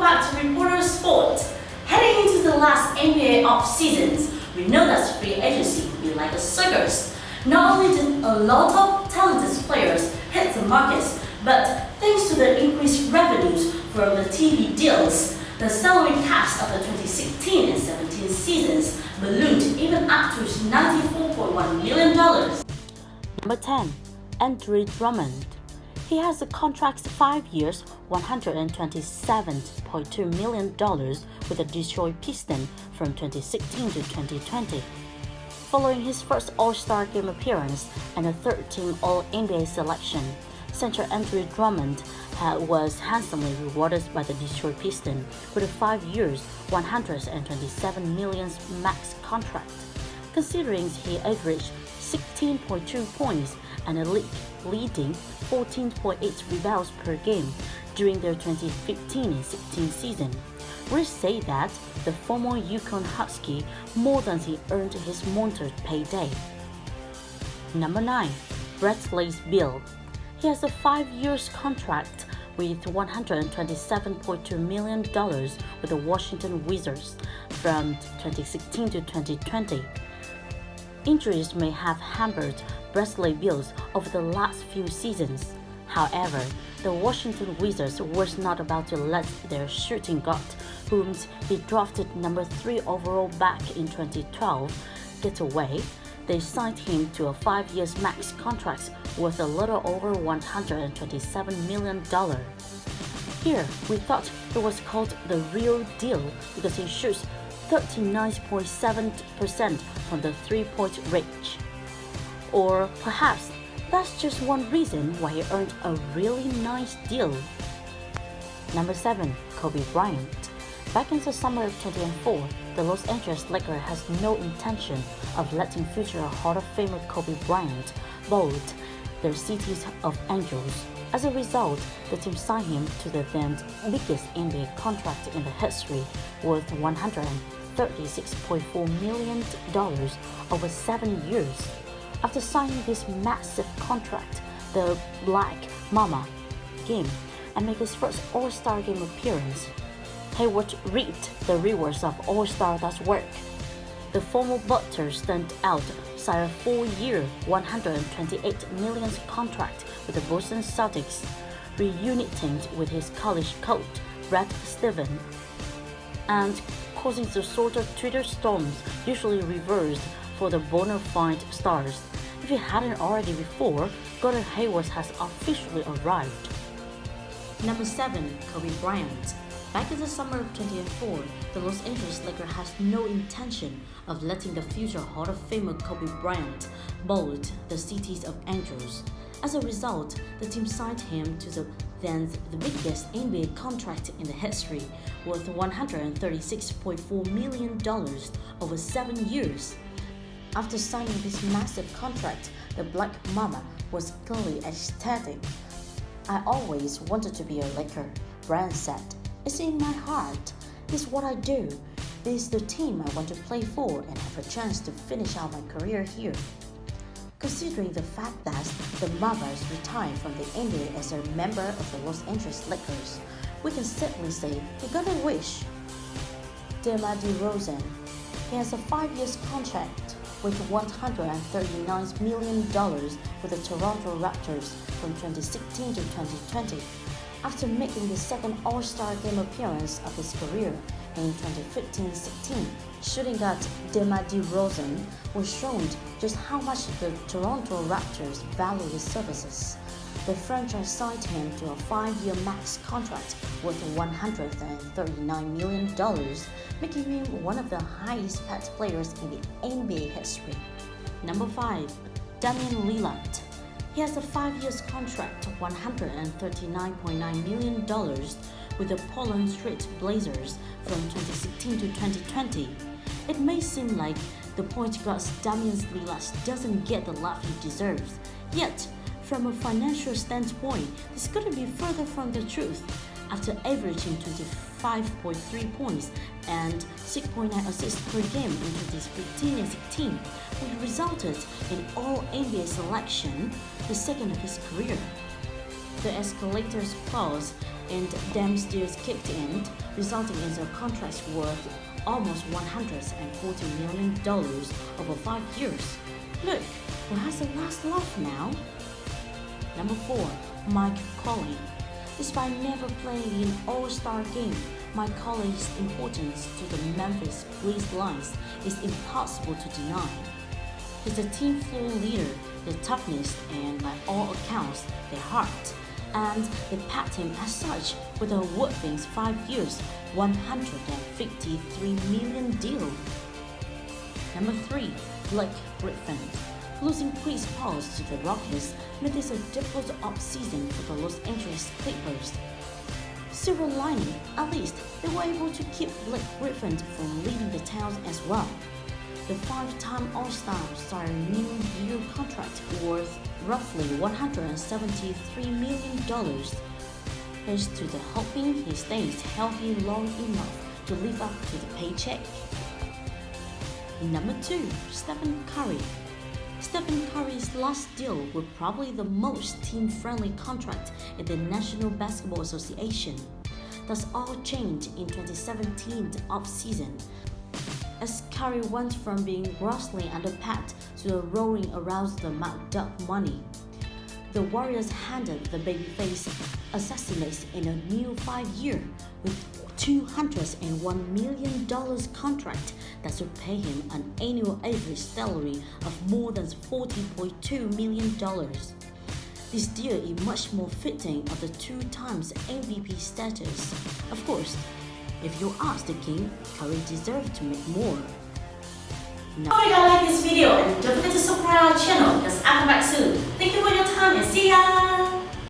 back to Reporter Sport. Heading into the last NBA off-seasons, we know that free agency will be like a circus. Not only did a lot of talented players hit the markets, but thanks to the increased revenues from the TV deals, the salary caps of the 2016 and 17 seasons ballooned even up to $94.1 million. Number 10. Andre Drummond. He has a contract 5 years, $127.2 million with the Detroit Pistons from 2016 to 2020. Following his first All-Star Game appearance and a third-team All-NBA selection, center Andre Drummond was handsomely rewarded by the Detroit Pistons with a 5 years, $127 million max contract. Considering he averaged 16.2 points and a leading 14.8 rebounds per game during their 2015 and 16 season. We say that the former Yukon Husky more than he earned his monster payday. Number 9. Bradley Beal. He has a 5 years contract with $127.2 million with the Washington Wizards from 2016 to 2020. Injuries may have hampered Bradley Beal over the last few seasons. However, the Washington Wizards were not about to let their shooting guard, whom he drafted number 3 overall back in 2012, get away. They signed him to a 5 years max contract worth a little over $127 million. Here, we thought it was called the real deal because he shoots 39.7% from the three-point range. Or perhaps that's just one reason why he earned a really nice deal. Number 7. Kobe Bryant. Back in the summer of 2004, the Los Angeles Lakers has no intention of letting future Hall of Famer Kobe Bryant board their Cities of Angels. As a result, the team signed him to the then biggest NBA contract in the history, worth $136.4 million over 7 years. After signing this massive contract, the Black Mamba came and made his first All-Star Game appearance. Hayward reaped the rewards of All-Star's work. The former Butler stand out signed a 4-year, $128 million contract with the Boston Celtics, reuniting with his college coach Brad Stevens, and causing the sort of Twitter storms usually reversed for the bona fide stars. If it hadn't already before, Gordon Hayward has officially arrived. Number 7. Kobe Bryant. Back in the summer of 2004, the Los Angeles Lakers has no intention of letting the future Hall of Famer Kobe Bryant board the Cities of Angels. As a result, the team signed him to the biggest NBA contract in the history, worth $136.4 million over 7 years. After signing this massive contract, the Black Mamba was clearly ecstatic. "I always wanted to be a Laker," Bryant said. "It's in my heart. This is what I do. This is the team I want to play for and have a chance to finish out my career here." Considering the fact that the Mambas retired from the NBA as a member of the Los Angeles Lakers, we can certainly say he got a wish. DeMar DeRozan. He has a 5 years contract with $139 million with the Toronto Raptors from 2016 to 2020. After making the second All-Star Game appearance of his career in 2015-16, shooting guard DeMar DeRozan was shown just how much the Toronto Raptors value his services. The franchise signed him to a 5-year max contract worth $139 million, making him one of the highest paid players in the NBA history. Number 5. Damian Lillard. He has a 5 years contract of $139.9 million with the Portland Trail Blazers from 2016 to 2020. It may seem like the point guard Damian Lillard doesn't get the love he deserves, yet from a financial standpoint, this couldn't be further from the truth. After averaging 25.3 points and 6.9 assists per game in 2015 and 16, which resulted in All-NBA selection, the second of his career. The escalators clause and Dem's deals kicked in, resulting in a contract worth almost $140 million over 5 years. Look, who has the last laugh now? Number 4. Mike Conley. Despite never playing in All-Star game, Mike Conley's importance to the Memphis Grizzlies is impossible to deny. He's a team floor leader, their toughness, and by all accounts, their heart. And they packed him as such with a whopping 5 years, $153 million deal. Number 3. Blake Griffin. Losing Chris Paul to the Rockets made this a difficult off-season for the Los Angeles Clippers. Silver lining, at least they were able to keep Blake Griffin from leaving the town as well. The 5-time All-Star signed a new year contract worth roughly $173 million. Here's to the hoping he stays healthy long enough to live up to the paycheck. Number 2. Stephen Curry. Stephen Curry's last deal was probably the most team-friendly contract in the National Basketball Association. That's all changed in 2017 offseason, as Curry went from being grossly underpaid to rolling around the McDuck money. The Warriors handed the babyface assassinates in a new 5-year with $201 million contract that should pay him an annual average salary of more than $40.2 million. This deal is much more fitting of the 2 times MVP status. Of course, if you ask the king, Curry deserves to make more. Don't forget to like this video and don't forget to subscribe our channel because I'll come back soon. Thank you for your time and see ya!